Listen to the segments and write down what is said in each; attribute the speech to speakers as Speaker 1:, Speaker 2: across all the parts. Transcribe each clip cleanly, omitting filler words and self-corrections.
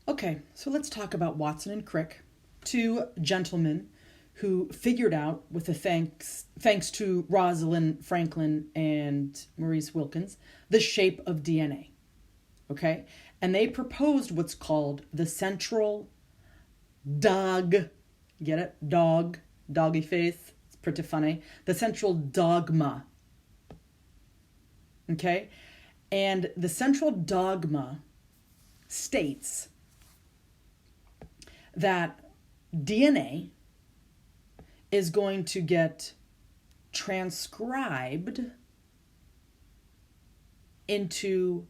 Speaker 1: Okay, so let's talk about Watson and Crick, two gentlemen who figured out, with the thanks to Rosalind Franklin and Maurice Wilkins, the shape of DNA. Okay, and they proposed what's called the central dog. Get it? Dog, doggy face. It's pretty funny. The central dogma. Okay, and the central dogma states that DNA is going to get transcribed into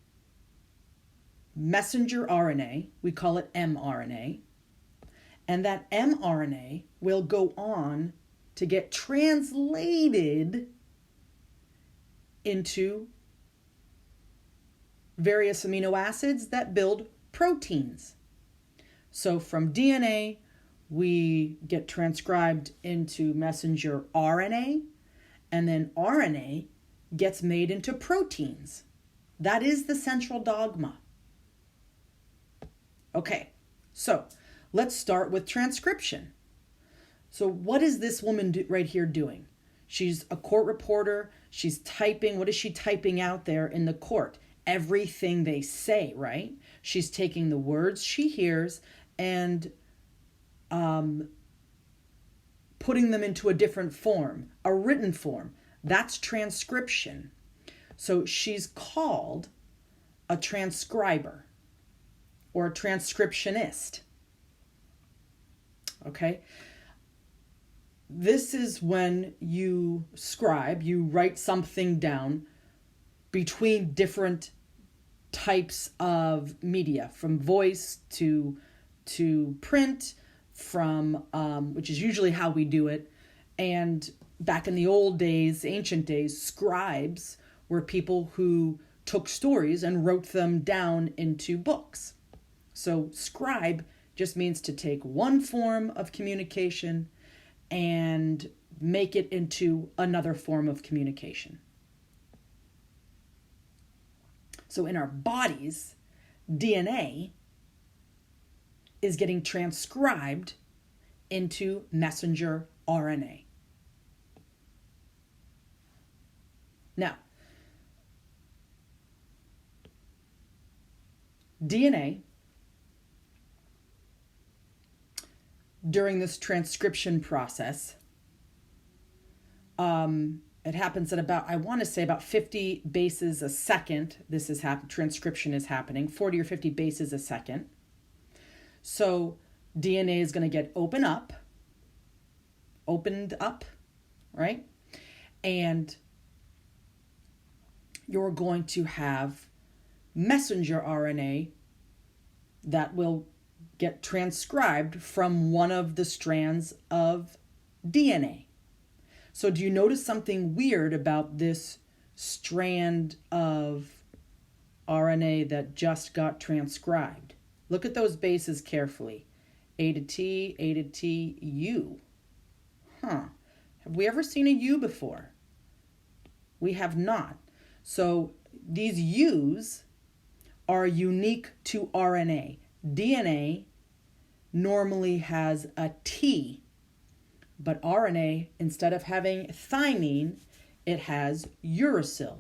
Speaker 1: messenger RNA. We call it mRNA. And that mRNA will go on to get translated into various amino acids that build proteins. So from DNA, we get transcribed into messenger RNA, and then RNA gets made into proteins. That is the central dogma. Okay, so let's start with transcription. So what is this woman right here doing? She's a court reporter. She's typing. What is she typing out there in the court? Everything they say, right? She's taking the words she hears and putting them into a different form, a written form. That's transcription. So she's called a transcriber or a transcriptionist. Okay? This is when you scribe, you write something down between different types of media, from voice to print, from which is usually how we do it. And back in the old days, ancient days, scribes were people who took stories and wrote them down into books. So scribe just means to take one form of communication and make it into another form of communication. So in our bodies, DNA is getting transcribed into messenger RNA. Now, DNA, during this transcription process, it happens at about, I want to say about 50 bases a second. This is transcription is happening, 40 or 50 bases a second. So DNA is going to get opened up, right? And you're going to have messenger RNA that will get transcribed from one of the strands of DNA. So do you notice something weird about this strand of RNA that just got transcribed? Look at those bases carefully. A to T, U. Have we ever seen a U before? We have not. So these U's are unique to RNA. DNA normally has a T, but RNA, instead of having thymine, it has uracil.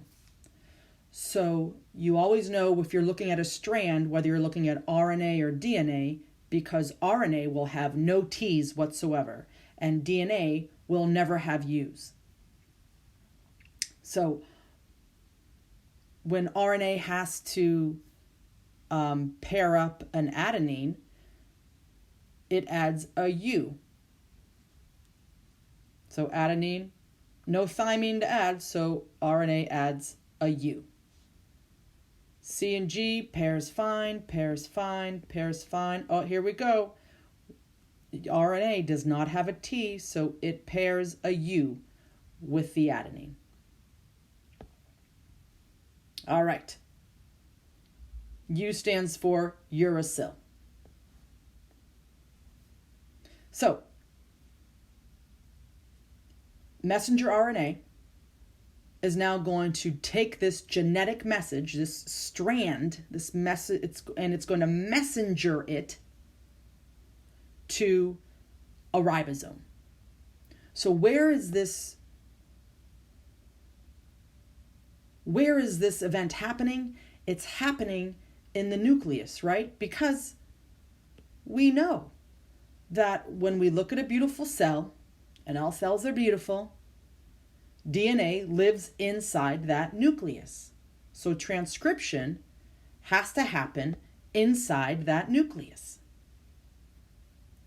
Speaker 1: So you always know if you're looking at a strand, whether you're looking at RNA or DNA, because RNA will have no T's whatsoever, and DNA will never have U's. So when RNA has to pair up an adenine, it adds a U. So adenine, no thymine to add, so RNA adds a U. C and G, pairs fine, pairs fine, pairs fine. Oh, here we go. RNA does not have a T, so it pairs a U with the adenine. All right. U stands for uracil. So, messenger RNA is now going to take this genetic message, this strand, this message, it's going to messenger it to a ribosome. So where is this event happening? It's happening in the nucleus, right? Because we know that when we look at a beautiful cell, and all cells are beautiful, DNA lives inside that nucleus. So transcription has to happen inside that nucleus.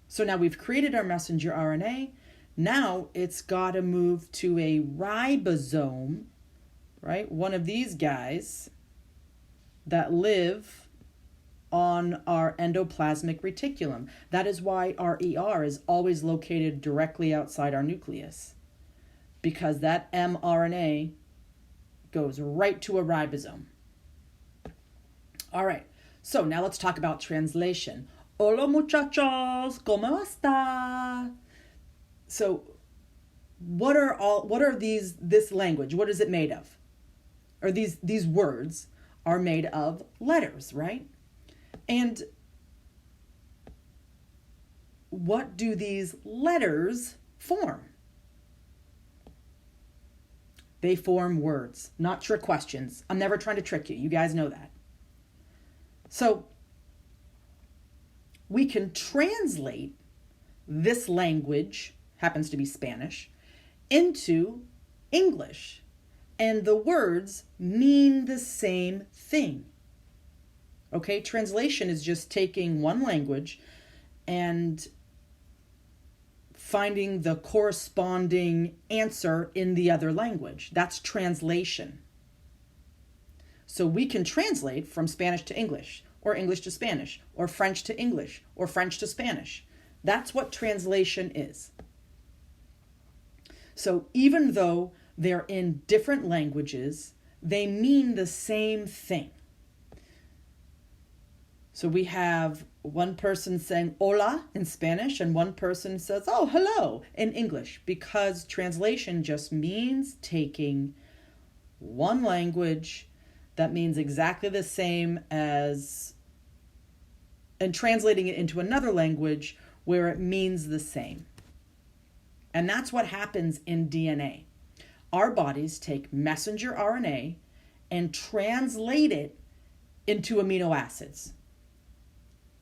Speaker 1: So now we've created our messenger RNA. Now it's got to move to a ribosome, right? One of these guys that live on our endoplasmic reticulum. That is why our ER is always located directly outside our nucleus, because that mRNA goes right to a ribosome. All right, so now let's talk about translation. Hola muchachos, ¿cómo está? So what are this language? What is it made of? Or these words are made of letters, right? And what do these letters form? They form words, not trick questions. I'm never trying to trick you. You guys know that. So we can translate this language, happens to be Spanish, into English. And the words mean the same thing. Okay, translation is just taking one language and finding the corresponding answer in the other language. That's translation. So we can translate from Spanish to English, or English to Spanish, or French to English, or French to Spanish. That's what translation is. So even though they're in different languages, they mean the same thing. So we have one person saying hola in Spanish and one person says, oh, hello in English, because translation just means taking one language that means exactly the same as, and translating it into another language where it means the same. And that's what happens in DNA. Our bodies take messenger RNA and translate it into amino acids,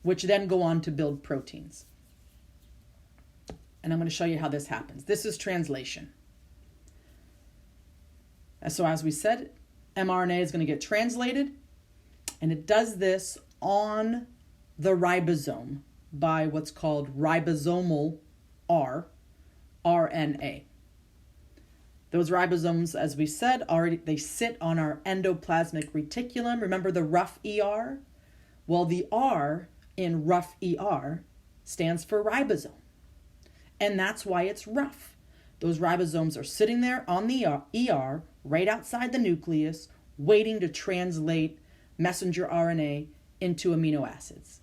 Speaker 1: which then go on to build proteins. And I'm going to show you how this happens. This is translation. And so as we said, mRNA is going to get translated, and it does this on the ribosome by what's called ribosomal RNA. Those ribosomes, as we said, they sit on our endoplasmic reticulum. Remember the rough ER? Well, the R in rough ER stands for ribosome. And that's why it's rough. Those ribosomes are sitting there on the ER, right outside the nucleus, waiting to translate messenger RNA into amino acids.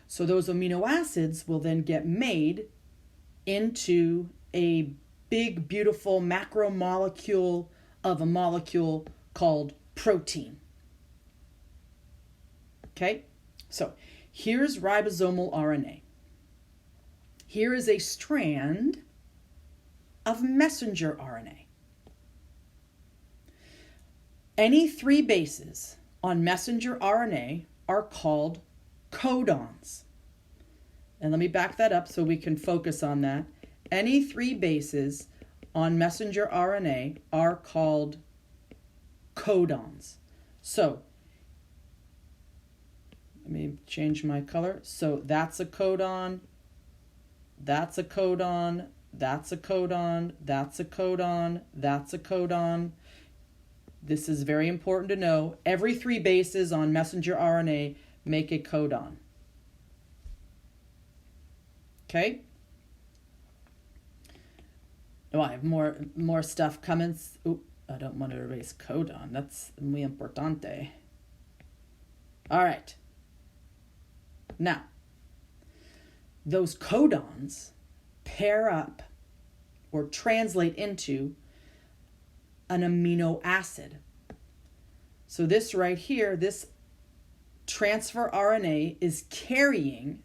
Speaker 1: So those amino acids will then get made into a big, beautiful macromolecule of a molecule called protein. Okay? So here's ribosomal RNA. Here is a strand of messenger RNA. Any three bases on messenger RNA are called codons. And let me back that up so we can focus on that. Any three bases on messenger RNA are called codons. So let me change my color. So that's a codon, that's a codon, that's a codon, that's a codon, that's a codon. This is very important to know. Every three bases on messenger RNA make a codon. Okay? Oh, I have more stuff coming. Oop, I don't want to erase codon. That's muy importante. All right. Now, those codons pair up or translate into an amino acid. So this right here, this transfer RNA is carrying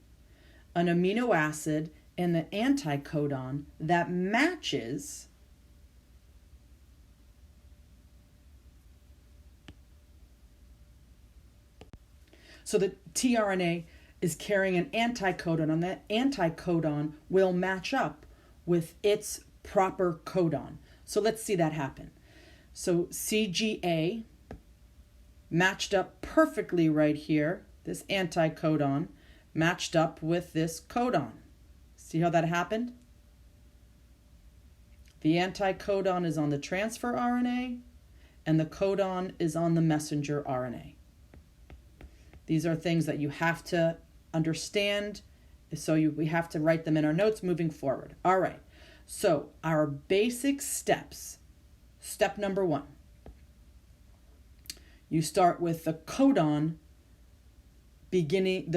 Speaker 1: an amino acid and the anticodon that matches so the tRNA is carrying an anticodon, and that anticodon will match up with its proper codon. So let's see that happen. So CGA matched up perfectly right here. This anticodon matched up with this codon. See how that happened? The anticodon is on the transfer RNA, and the codon is on the messenger RNA. These are things that you have to understand, so we have to write them in our notes moving forward. All right, so our basic steps. Step number 1. You start with the codon beginning,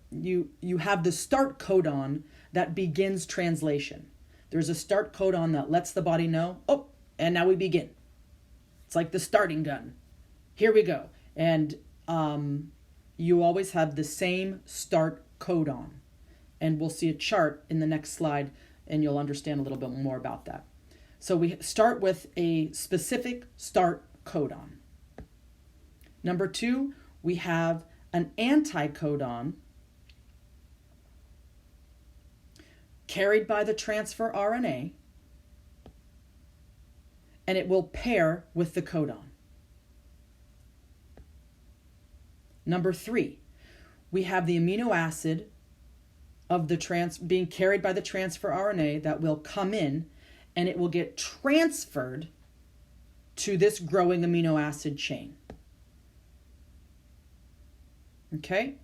Speaker 1: you have the start codon that begins translation. There's a start codon that lets the body know, oh, and now we begin. It's like the starting gun. Here we go. And you always have the same start codon. And we'll see a chart in the next slide, and you'll understand a little bit more about that. So we start with a specific start codon. Number 2, we have an anticodon carried by the transfer RNA, and it will pair with the codon. Number 3, we have the amino acid of the being carried by the transfer RNA that will come in, and it will get transferred to this growing amino acid chain. Okay?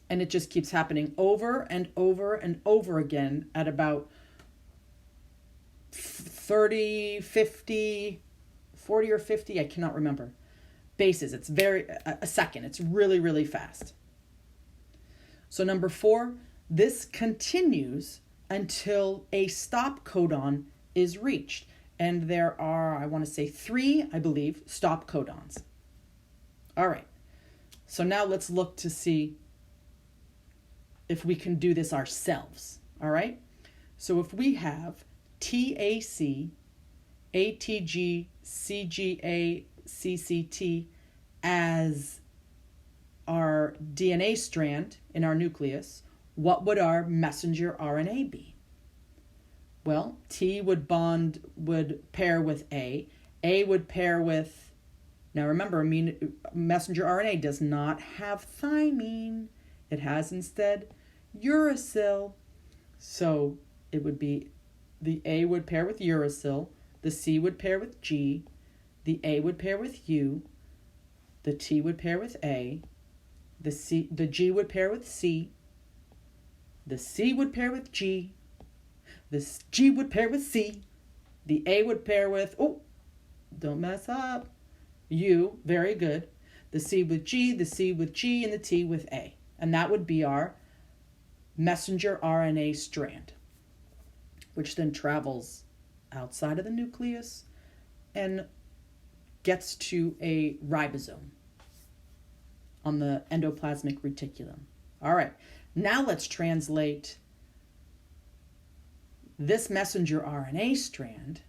Speaker 1: And it just keeps happening over and over and over again at about 30, 50, 40 or 50, I cannot remember, bases. It's a second. It's really, really fast. So number 4, this continues until a stop codon is reached. And there are, I want to say 3, I believe, stop codons. All right. So now let's look to see if we can do this ourselves. All right. So if we have TAC, ATG, CGA, CCT as our DNA strand in our nucleus, what would our messenger RNA be? Well, T would pair with A would pair with, now remember, messenger RNA does not have thymine. It has instead uracil. So it would be, the A would pair with uracil, the C would pair with G, the A would pair with U, the T would pair with A, the G would pair with C, the C would pair with G, the G would pair with C, the A would pair with, oh, don't mess up, U, very good, the C with G, the C with G, and the T with A. And that would be our messenger RNA strand, which then travels outside of the nucleus and gets to a ribosome on the endoplasmic reticulum. All right, now let's translate this messenger RNA strand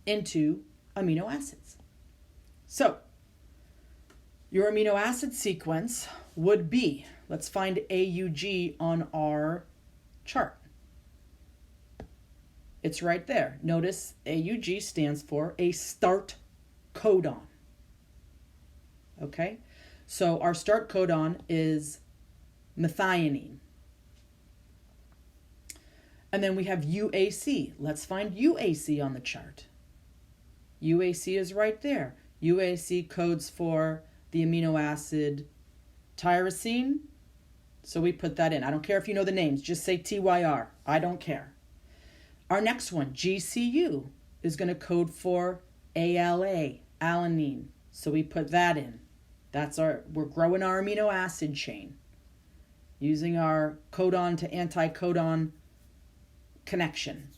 Speaker 1: into amino acids. So, your amino acid sequence would be, let's find AUG on our chart. It's right there. Notice AUG stands for a start codon. Okay? So our start codon is methionine. And then we have UAC. Let's find UAC on the chart. UAC is right there. UAC codes for the amino acid tyrosine. So we put that in. I don't care if you know the names. Just say TYR. I don't care. Our next one, GCU, is going to code for ALA, alanine. So we put that in. We're growing our amino acid chain using our codon to anticodon connection.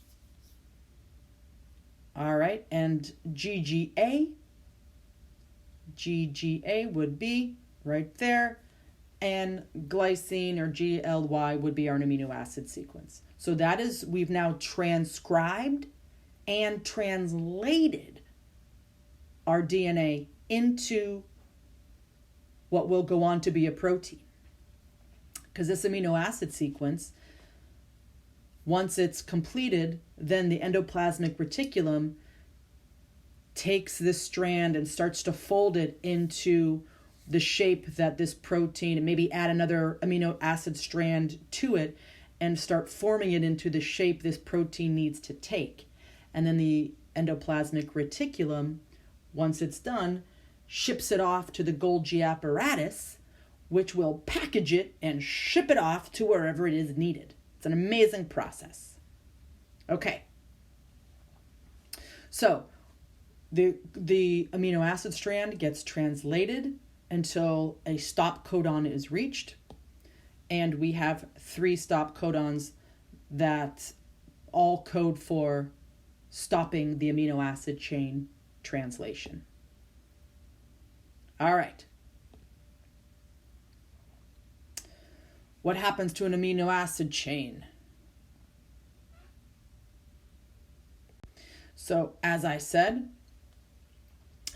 Speaker 1: All right, and GGA would be right there, and glycine or GLY would be our amino acid sequence. So that is, we've now transcribed and translated our DNA into what will go on to be a protein. Because this amino acid sequence, once it's completed, then the endoplasmic reticulum takes this strand and starts to fold it into the shape that this protein, and maybe add another amino acid strand to it and start forming it into the shape this protein needs to take. And then the endoplasmic reticulum, once it's done, ships it off to the Golgi apparatus, which will package it and ship it off to wherever it is needed. It's an amazing process. Okay. So the amino acid strand gets translated until a stop codon is reached. And we have 3 stop codons that all code for stopping the amino acid chain translation. All right. What happens to an amino acid chain? So, as I said,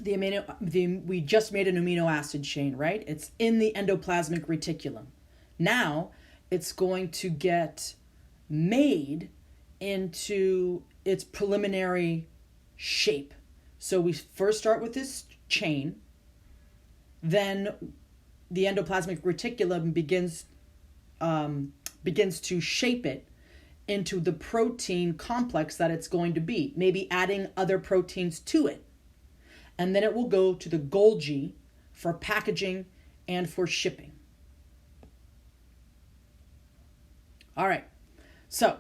Speaker 1: we just made an amino acid chain, right? It's in the endoplasmic reticulum. Now, it's going to get made into its preliminary shape. So we first start with this chain, then the endoplasmic reticulum begins to shape it into the protein complex that it's going to be, maybe adding other proteins to it. And then it will go to the Golgi for packaging and for shipping. All right, so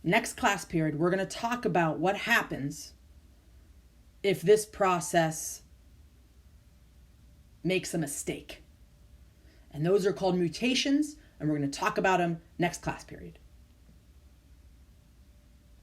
Speaker 1: next class period, we're going to talk about what happens if this process makes a mistake. And those are called mutations, and we're going to talk about them next class period.